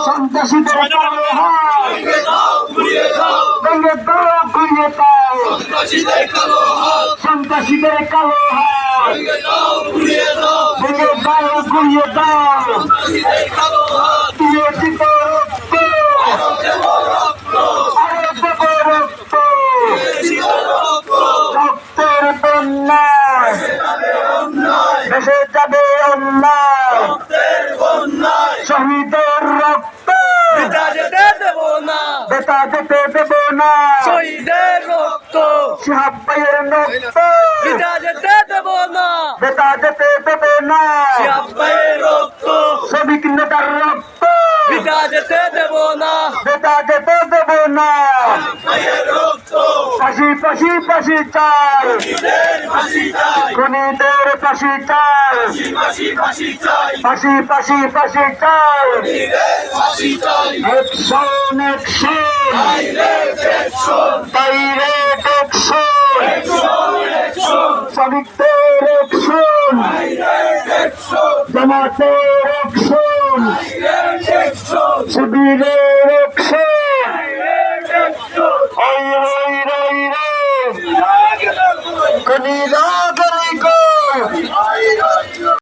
সন্ত্রাসীদের কালো হাত ভেঙে দাও ঘুরিয়ে দাও, সন্ত্রাসীদের কালো হাত ভেঙে দাও ঘুরিয়ে দাও, দিয়েছি তো রক্ত আরো দেব রক্ত, রক্তের বন্যায় ভেসে যাবে অন্যায়, শহীদের রক্ত বিটা যেতে দেব না, বেতা যেতে দেব না, শহীদের রক্ত শিহাব ভাইয়ের রক্ত বিটা যেতে দেব না, বেতা যেতে দেব না, শিহাব ভাইয়ের রক্ত শ্রমিক নেতার রক্ত বিটা যেতে দেব না, বেতা যেতে দেব না, ফাঁসি ফাঁসি ফাঁসি চাই, খুনিদের ফাঁসি চাই, ফাঁসি ফাঁসি ফাঁসি চাই, অ্যাকশন অ্যাকশন ডাইরেক্ট অ্যাকশন, শ্রমিকদের অ্যাকশন, জামাতের অ্যাকশন, শিবিরের